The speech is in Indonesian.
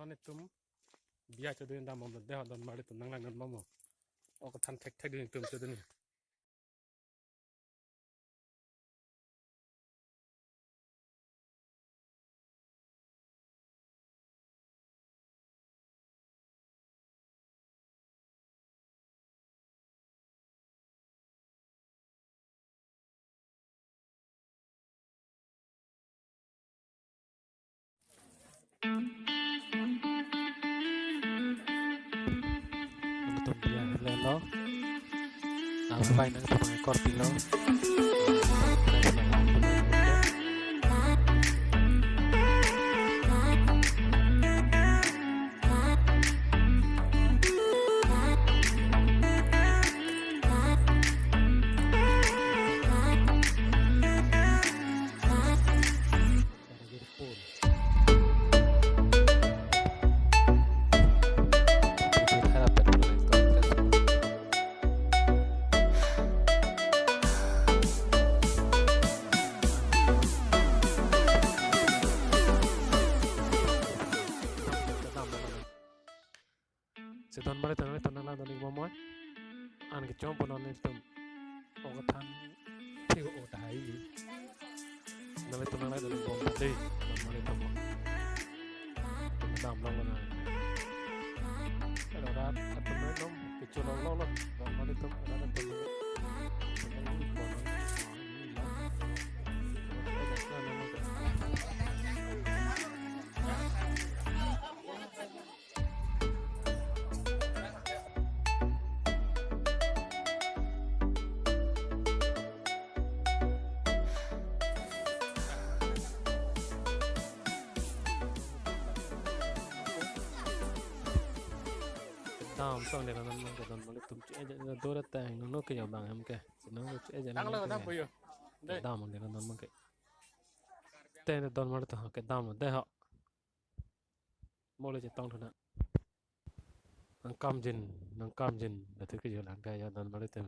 non tum biya cho den da mom de ha don mari tum nang lang non momo o ka than thek thek din tum cho den tum biya le lo vai nang tum ekor pilo se don mari tan tan la don mo moy an ke chom pon on tum o ka than thi o dai ni na le tan la don bom de don mari tum dam lo na ra atum no nom ke chulo lo don mari tum ra tum Tao xong để nó cái don mới tụm chế cho tôi đã tàng nó cái dòng bằng em cái nó chế cho nó cái tao mà cái don mà cái tên don mà tao cái tao mà đây họ mua lấy chỉ tông thôi nè nó cam dìn là thứ cái gì làm cái don mới tụm